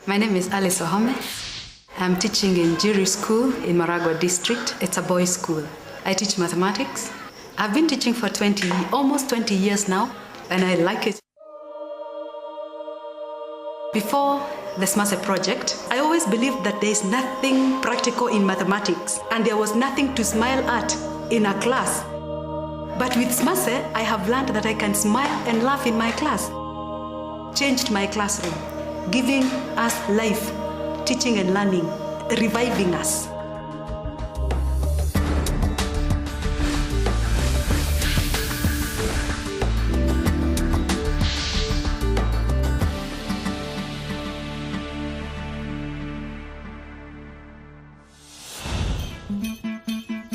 My name is Alice Ohome. I'm teaching in Jiri School in Maragua District. It's a boys' school. I teach mathematics. I've been teaching for almost 20 years now, and I like it. Before the SMASSE Project, I always believed that there is nothing practical in mathematics, and there was nothing to smile at in a class. But with SMASSE, I have learned that I can smile and laugh in my class. Changed my classroom, giving us life, teaching and learning, reviving us.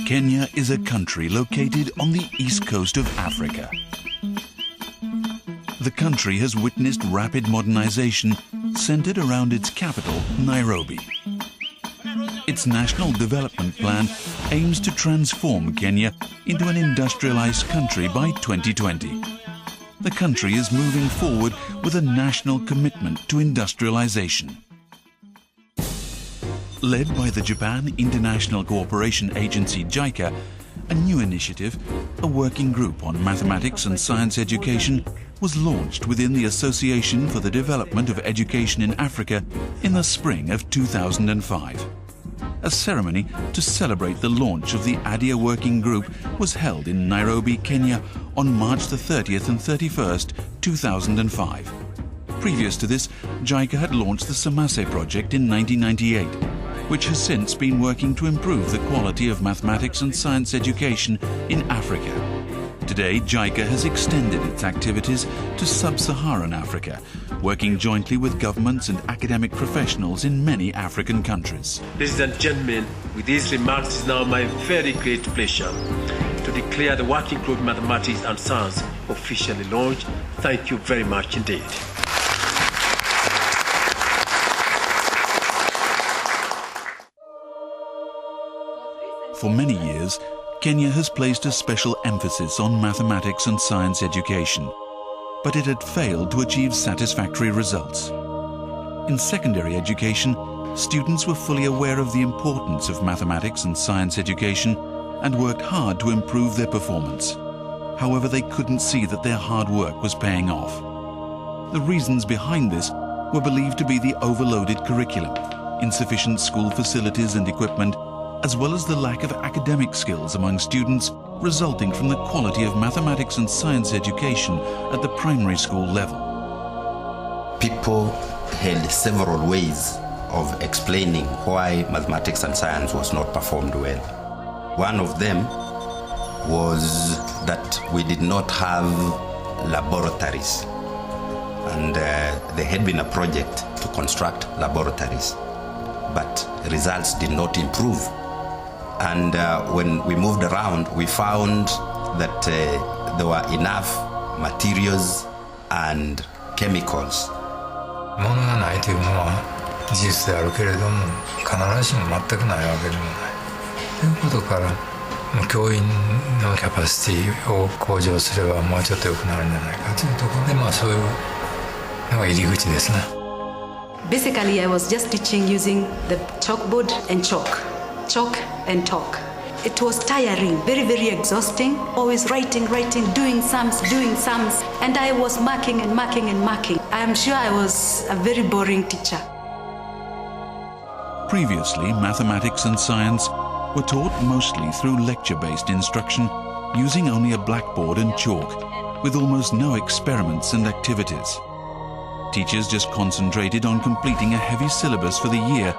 Kenya is a country located on the east coast of Africa. The country has witnessed rapid modernization centered around its capital, Nairobi. Its National Development Plan aims to transform Kenya into an industrialized country by 2020. The country is moving forward with a national commitment to industrialization. Led by the Japan International Cooperation Agency JICA, a new initiative, a working group on mathematics and science education, was launched within the Association for the Development of Education in Africa in the spring of 2005. A ceremony to celebrate the launch of the ADIA working group was held in Nairobi, Kenya on March the 30th and 31st, 2005. Previous to this, JICA had launched the SMASSE Project in 1998, which has since been working to improve the quality of mathematics and science education in Africa. Today, JICA has extended its activities to Sub-Saharan Africa, working jointly with governments and academic professionals in many African countries. Ladies and gentlemen, with these remarks, it is now my very great pleasure to declare the Working Group Mathematics and Science officially launched. Thank you very much indeed. For many years, Kenya has placed a special emphasis on mathematics and science education, but it had failed to achieve satisfactory results. In secondary education, students were fully aware of the importance of mathematics and science education and worked hard to improve their performance. However, they couldn't see that their hard work was paying off. The reasons behind this were believed to be the overloaded curriculum, insufficient school facilities and equipment, as well as the lack of academic skills among students resulting from the quality of mathematics and science education at the primary school level. People had several ways of explaining why mathematics and science was not performed well. One of them was that we did not have laboratories, and there had been a project to construct laboratories, but results did not improve. And when we moved around, we found that there were enough materials and chemicals. 物がないというのは事実であるけれども、必ずしも全くないわけでもない。ということから、教員のキャパシティを向上すればもうちょっと良くなるんじゃないかというところで、そういうのが入り口ですね。Basically, I was just teaching using the chalkboard and chalk and talk. It was tiring, very, very exhausting, always writing, doing sums, and I was marking. I am sure I was a very boring teacher. Previously, mathematics and science were taught mostly through lecture-based instruction, using only a blackboard and chalk, with almost no experiments and activities. Teachers just concentrated on completing a heavy syllabus for the year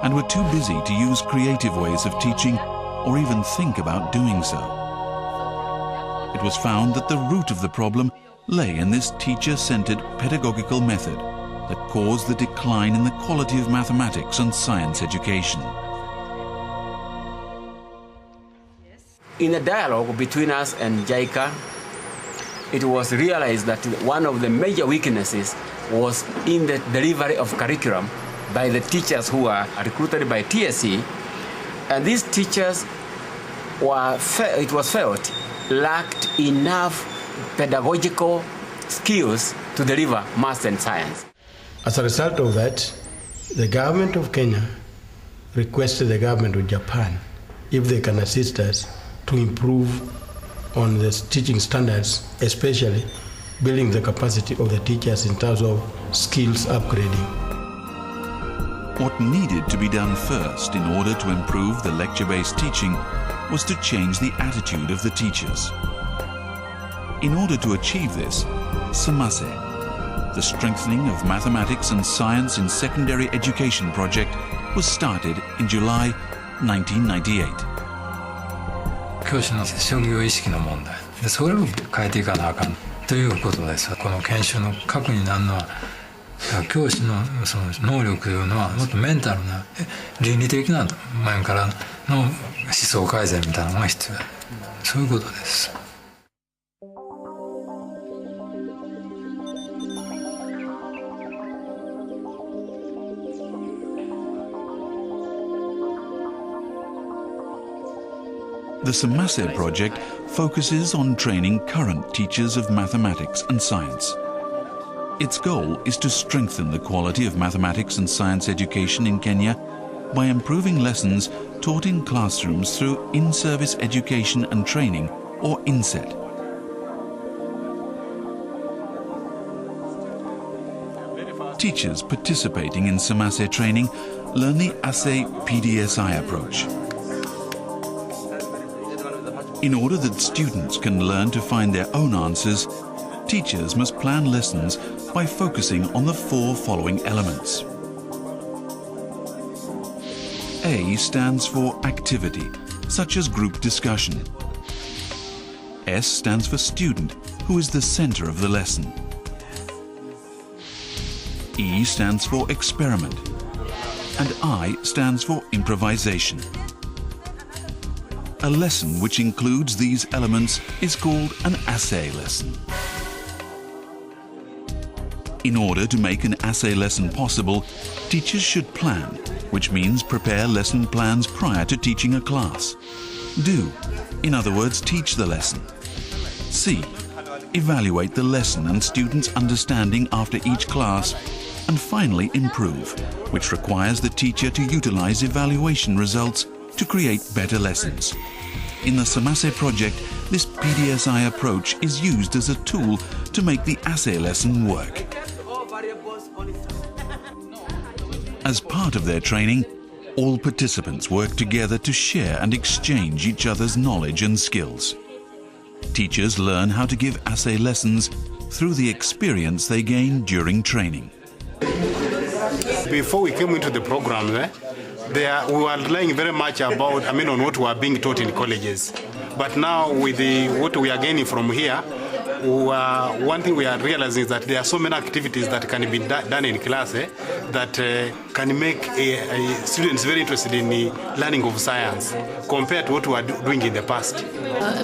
and were too busy to use creative ways of teaching or even think about doing so. It was found that the root of the problem lay in this teacher-centered pedagogical method that caused the decline in the quality of mathematics and science education. In a dialogue between us and JICA, it was realized that one of the major weaknesses was in the delivery of curriculum by the teachers who were recruited by TSE, and these teachers it was felt lacked enough pedagogical skills to deliver math and science. As a result of that, The government of Kenya requested the government of Japan if they can assist us to improve on the teaching standards, especially building the capacity of the teachers in terms of skills upgrading. What needed to be done first in order to improve the lecture-based teaching was to change the attitude of the teachers. In order to achieve this, SMASSE, the Strengthening of Mathematics and Science in Secondary Education project, was started in July 1998. 教師の職業意識の問題で、それを変えていかなあかんということです。この研修の核になるのは、教師のその能力というのはもっとメンタルな倫理的な面からの思想改善みたいなのが必要だ。そういうことです。The SMASSE project focuses on training current teachers of mathematics and science. Its goal is to strengthen the quality of mathematics and science education in Kenya by improving lessons taught in classrooms through in-service education and training, or INSET. Teachers participating in SMASSE training learn the ASEI&PDSI approach. In order that students can learn to find their own answers, teachers must plan lessons by focusing on the four following elements. A stands for activity, such as group discussion. S stands for student, who is the center of the lesson. E stands for experiment. And I stands for improvisation. A lesson which includes these elements is called an ASEI lesson. In order to make an ASEI lesson possible, teachers should plan, which means prepare lesson plans prior to teaching a class. Do, in other words, teach the lesson. C, evaluate the lesson and students' understanding after each class. And finally, improve, which requires the teacher to utilize evaluation results to create better lessons. In the SMASSE project, this PDSI approach is used as a tool to make the ASEI lesson work. As part of their training, all participants work together to share and exchange each other's knowledge and skills. Teachers learn how to give ASEI lessons through the experience they gain during training. Before we came into the program, we were relying very much on what we are being taught in colleges. But now with what we are gaining from here, one thing we are realizing is that there are so many activities that can be done in class that can make students very interested in the learning of science compared to what we were doing in the past.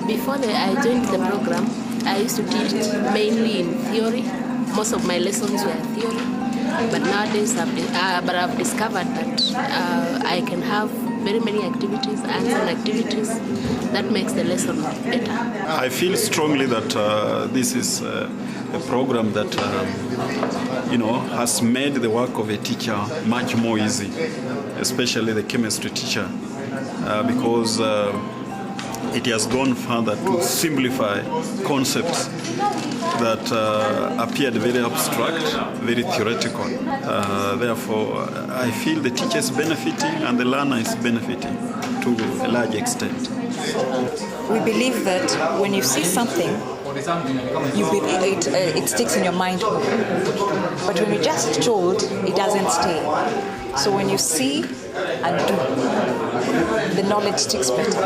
Before I joined the program, I used to teach mainly in theory. Most of my lessons were theory. But nowadays, I've discovered that I can have very many activities, hands-on activities, that makes the lesson better. I feel strongly that this is a program that has made the work of a teacher much more easy, especially the chemistry teacher, because it has gone further to simplify concepts that appeared very abstract, very theoretical. Therefore, I feel the teacher is benefiting and the learner is benefiting to a large extent. We believe that when you see something, it sticks in your mind. But when you're just told, it doesn't stay. So when you see and do, the knowledge sticks better.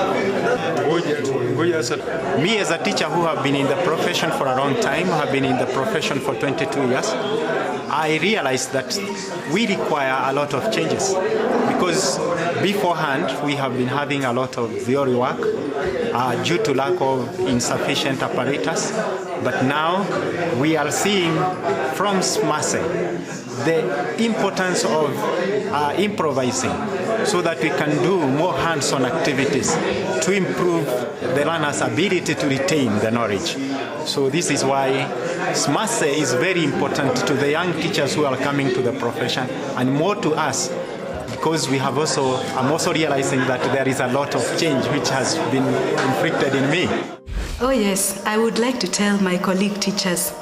Me as a teacher who have been in the profession for a long time, have been in the profession for 22 years, I realized that we require a lot of changes because beforehand we have been having a lot of theory work due to lack of insufficient apparatus. But now we are seeing from SMASSE the importance of improvising so that we can do more hands-on activities to improve the learner's ability to retain the knowledge. So this is why SMASSE is very important to the young teachers who are coming to the profession, and more to us, because I'm also realizing that there is a lot of change which has been inflicted in me. Oh yes, I would like to tell my colleague teachers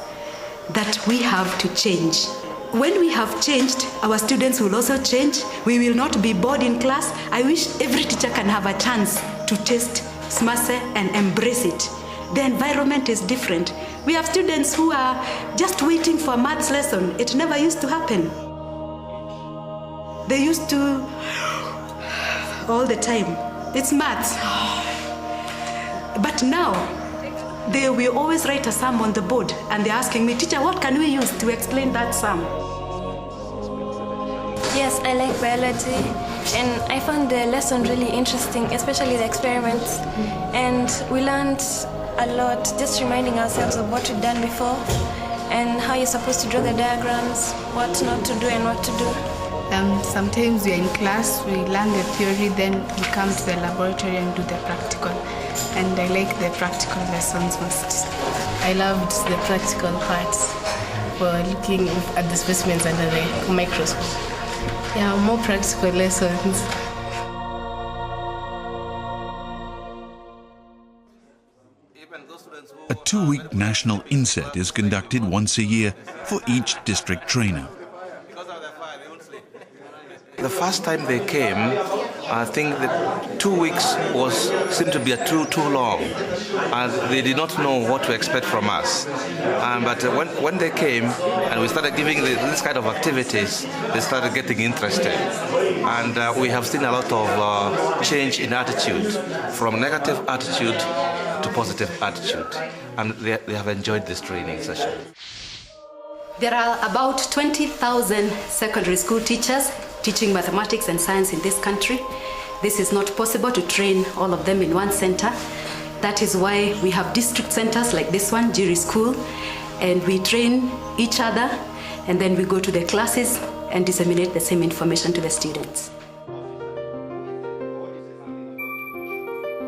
that we have to change. When we have changed, our students will also change. We will not be bored in class. I wish every teacher can have a chance to taste SMASSE and embrace it. The environment is different. We have students who are just waiting for a maths lesson. It never used to happen. They used to, all the time, it's maths. But now, they will always write a sum on the board and they're asking me, teacher, what can we use to explain that sum? Yes, I like biology and I found the lesson really interesting, especially the experiments. And we learned a lot, just reminding ourselves of what we've done before and how you're supposed to draw the diagrams, what not to do and what to do. Sometimes we're in class, we learn the theory, then we come to the laboratory and do the practical. And I like the practical lessons most. I loved the practical parts for looking at the specimens under the microscope. Yeah, more practical lessons. A 2-week national inset is conducted once a year for each district trainer. The first time they came, I think that 2 weeks seemed to be too long, and they did not know what to expect from us. But when they came and we started giving this kind of activities, they started getting interested. And we have seen a lot of change in attitude, from negative attitude to positive attitude. And they have enjoyed this training session. There are about 20,000 secondary school teachers teaching mathematics and science in this country. This is not possible to train all of them in one center. That is why we have district centers like this one, JIRI School, and we train each other, and then we go to the classes and disseminate the same information to the students.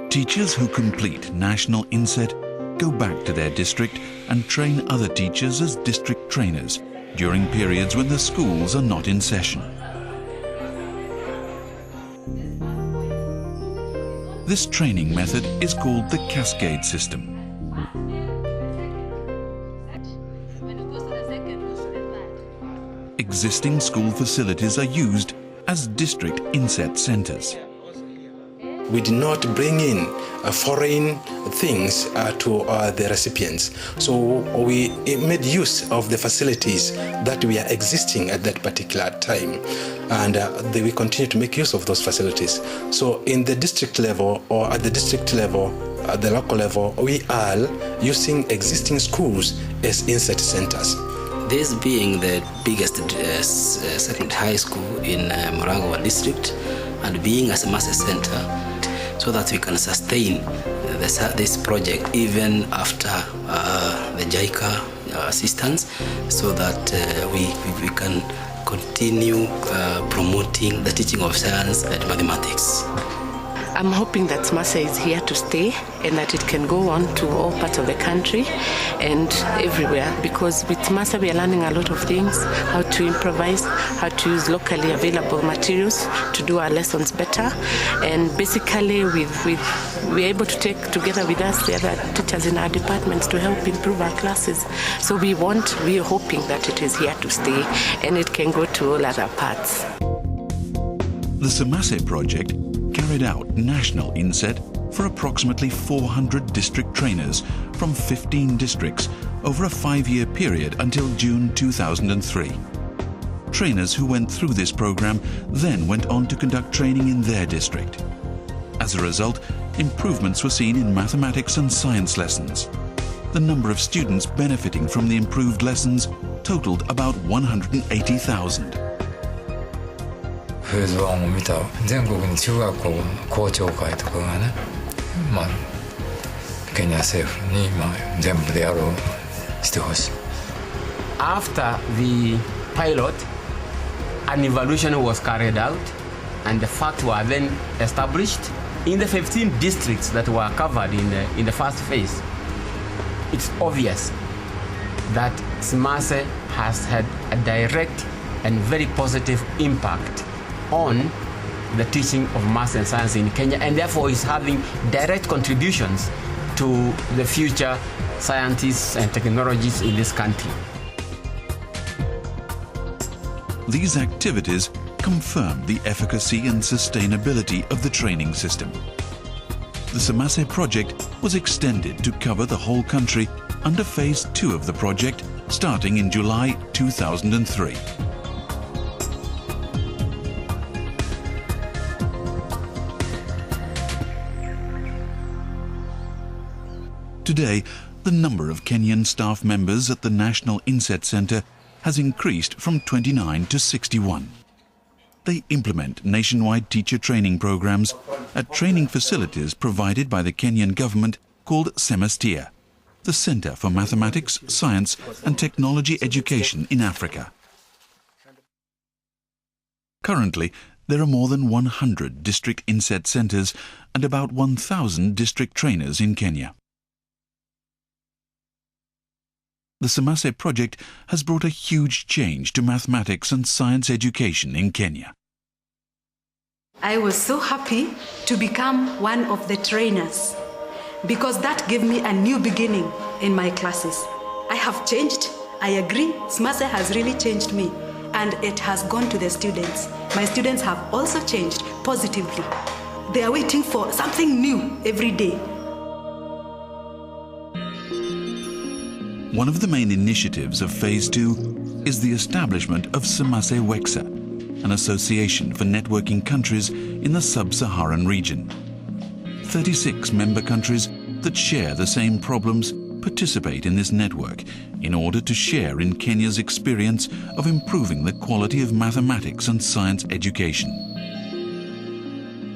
Teachers who complete national inset go back to their district and train other teachers as district trainers during periods when the schools are not in session. This training method is called the cascade system. Existing school facilities are used as district inset centers. We did not bring in foreign things to the recipients. So we made use of the facilities that were existing at that particular time. And we continue to make use of those facilities. So in the district level or at the district level, at the local level, we are using existing schools as inset centers. This being the biggest second high school in Morango district and being a SMASSE center, so that we can sustain this project even after the JICA assistance, so that we can continue promoting the teaching of science and mathematics. I'm hoping that SMASSE is here to stay and that it can go on to all parts of the country and everywhere, because with SMASSE we are learning a lot of things, how to improvise, how to use locally available materials to do our lessons better, and basically we're able to take together with us the other teachers in our departments to help improve our classes. So we're hoping that it is here to stay and it can go to all other parts. The SMASSE project carried out national inset for approximately 400 district trainers from 15 districts over a 5-year period until June 2003. Trainers who went through this program then went on to conduct training in their district. As a result, improvements were seen in mathematics and science lessons. The number of students benefiting from the improved lessons totaled about 180,000. フェーズ1を見た全国の中学校の校長会とかがね、ケニア政府に全部でやろうしてほしい。 After the pilot, an evaluation was carried out, and the facts were then established in the 15 districts that were covered in the first phase. It's obvious that SMASSE has had a direct and very positive impact on the teaching of maths and science in Kenya, and therefore is having direct contributions to the future scientists and technologies in this country. These activities confirm the efficacy and sustainability of the training system. The SMASSE project was extended to cover the whole country under Phase 2 of the project, starting in July 2003. Today, the number of Kenyan staff members at the National Inset Centre has increased from 29 to 61. They implement nationwide teacher training programs at training facilities provided by the Kenyan government called SMASSE, the Centre for Mathematics, Science and Technology Education in Africa. Currently, there are more than 100 district inset centres and about 1,000 district trainers in Kenya. The SMASSE project has brought a huge change to mathematics and science education in Kenya. I was so happy to become one of the trainers because that gave me a new beginning in my classes. I have changed, I agree, SMASSE has really changed me, and it has gone to the students. My students have also changed positively. They are waiting for something new every day. One of the main initiatives of Phase 2 is the establishment of SMASSE-WECSA, an association for networking countries in the Sub-Saharan region. 36 member countries that share the same problems participate in this network in order to share in Kenya's experience of improving the quality of mathematics and science education.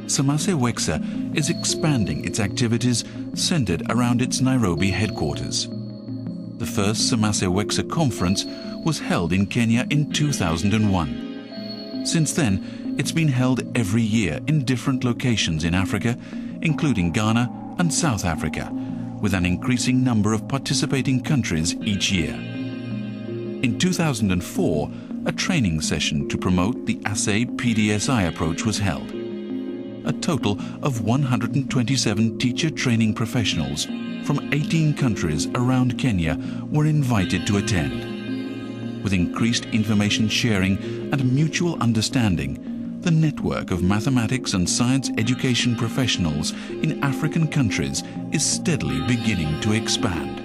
SMASSE-WECSA is expanding its activities centered around its Nairobi headquarters. The first SMASSE-WECSA conference was held in Kenya in 2001. Since then, it's been held every year in different locations in Africa, including Ghana and South Africa, with an increasing number of participating countries each year. In 2004, a training session to promote the ASEI&PDSI approach was held. A total of 127 teacher training professionals from 18 countries around Kenya were invited to attend. With increased information sharing and mutual understanding, the network of mathematics and science education professionals in African countries is steadily beginning to expand.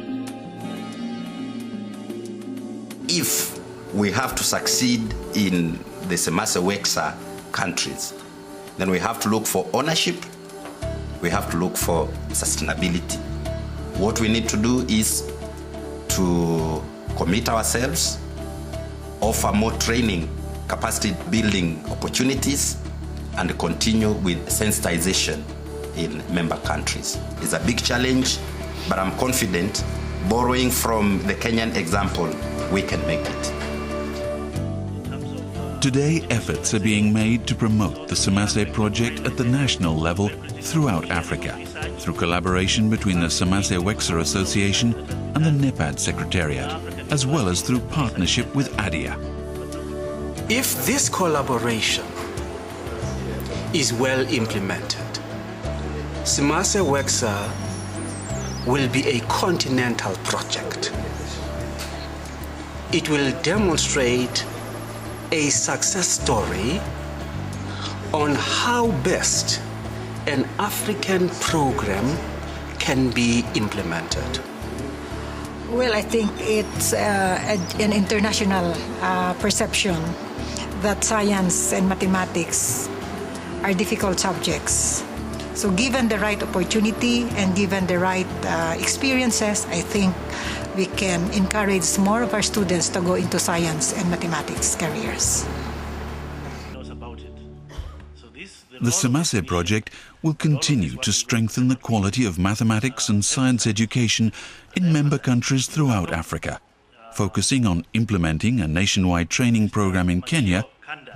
If we have to succeed in the SMASSE-WECSA countries, then we have to look for ownership, we have to look for sustainability. What we need to do is to commit ourselves, offer more training, capacity building opportunities, and continue with sensitization in member countries. It's a big challenge, but I'm confident, borrowing from the Kenyan example, we can make it. Today, efforts are being made to promote the SMASSE project at the national level throughout Africa, through collaboration between the SMASSE-WECSA Association and the NEPAD Secretariat, as well as through partnership with ADIA. If this collaboration is well implemented, SMASSE-WECSA will be a continental project. It will demonstrate a success story on how best an African program can be implemented. Well, I think it's an international perception that science and mathematics are difficult subjects. So given the right opportunity and given the right experiences, I think we can encourage more of our students to go into science and mathematics careers. The SMASSE project will continue to strengthen the quality of mathematics and science education in member countries throughout Africa, focusing on implementing a nationwide training program in Kenya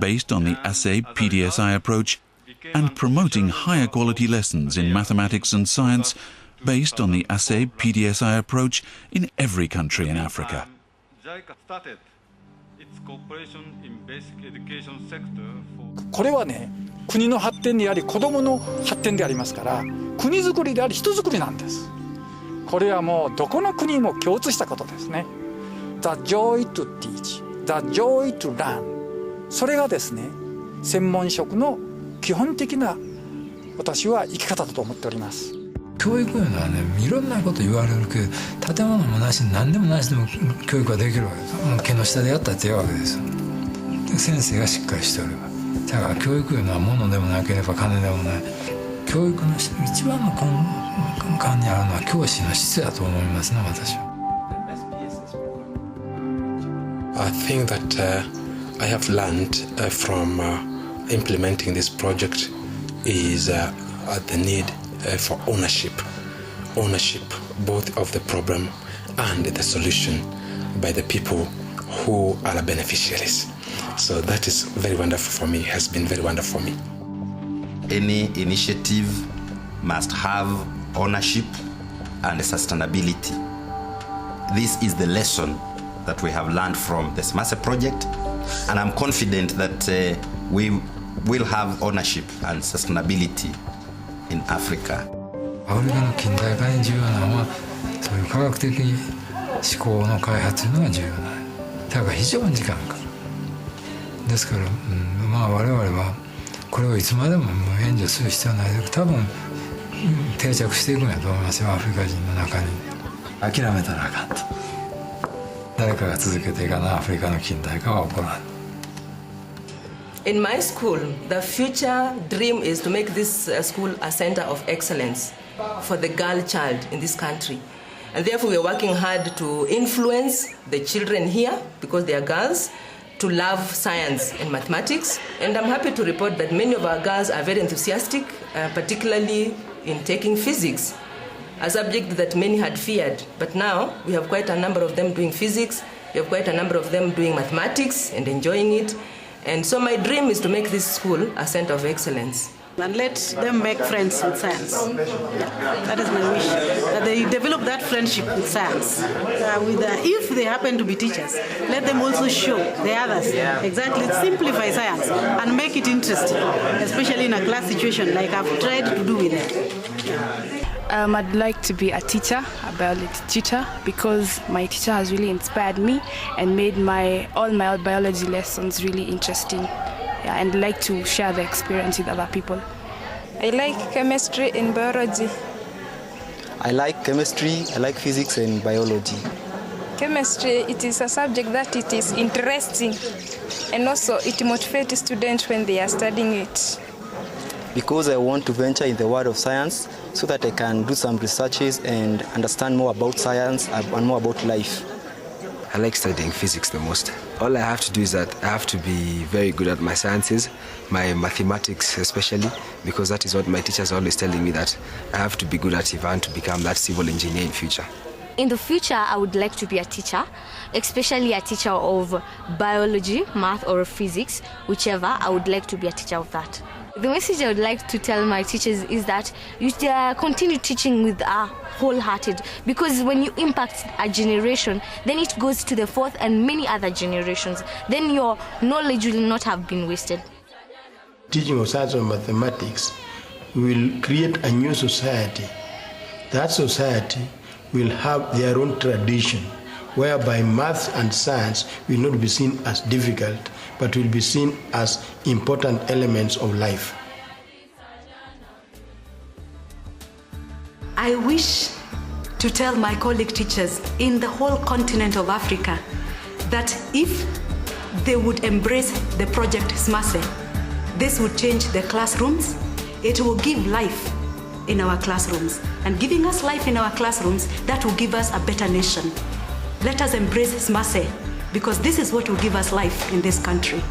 based on the ASEI&PDSI approach, and promoting higher quality lessons in mathematics and science based on the ASEI&PDSI approach in every country in Africa. JICA started its cooperation in basic education sector for これはね、国の発展であり子どもの発展でありますから、国づくりであり人づくりなんです。これはもうどこの国も共通したことですね。The joy to teach, the joy to learn。それがですね、専門職の基本的な私は生き方だと思っております。教育いうのはね、いろんなこと言われるけど、建物もなし何でもなしでも教育ができるわけです。もう毛の下でやったっていいわけですよ。で先生がしっかりしておれば。だから教育いうのは物でもなければ金でもない。教育の一番の根幹にあるのは教師の質だと思いますね、私は。I think that I have learned from implementing this project is the need for ownership both of the problem and the solution by the people who are the beneficiaries. So that is very wonderful for me, has been very wonderful for me. Any initiative must have ownership and sustainability. This is the lesson that we have learned from the SMASSE project, and I'm confident that we will have ownership and sustainability in Africa. アフリカの近代化に重要なのはそういう科学的思考の開発というのが重要なだから非常に時間かかるですから、まあ我々はこれをいつまでも援助する必要はないけど多分定着していくんやと思いますよアフリカ人の中に諦めたらあかんと誰かが続けていかなアフリカの近代化は起こらんIn my school, the future dream is to make this school a center of excellence for the girl child in this country. And therefore, we are working hard to influence the children here, because they are girls, to love science and mathematics. And I'm happy to report that many of our girls are very enthusiastic, particularly in taking physics, a subject that many had feared. But now, we have quite a number of them doing physics, we have quite a number of them doing mathematics and enjoying it. And so my dream is to make this school a center of excellence. And let them make friends with science. Yeah, that is my wish, that they develop that friendship with science. If they happen to be teachers, let them also show the others exactly simplify science and make it interesting, especially in a class situation like I've tried to do with it. I'd like to be a teacher, a biology teacher, because my teacher has really inspired me and made all my biology lessons really interesting. Yeah, and like to share the experience with other people. I like chemistry and biology. I like chemistry, I like physics and biology. Chemistry, it is a subject that it is interesting, and also it motivates students when they are studying it. Because I want to venture in the world of science so that I can do some researches and understand more about science and more about life. I like studying physics the most. All I have to do is that I have to be very good at my sciences, my mathematics especially, because that is what my teachers are always telling me, that I have to be good at if I want to become that civil engineer in future. In the future, I would like to be a teacher, especially a teacher of biology, math or physics, whichever. I would like to be a teacher of that. The message I would like to tell my teachers is that you continue teaching with a wholehearted, because when you impact a generation, then it goes to the fourth and many other generations. Then your knowledge will not have been wasted. Teaching of science and mathematics will create a new society. That society will have their own tradition, whereby math and science will not be seen as difficult, but will be seen as important elements of life. I wish to tell my colleague teachers in the whole continent of Africa that if they would embrace the project SMASSE, this would change the classrooms. It will give life in our classrooms. And giving us life in our classrooms, that will give us a better nation. Let us embrace SMASSE, because this is what will give us life in this country.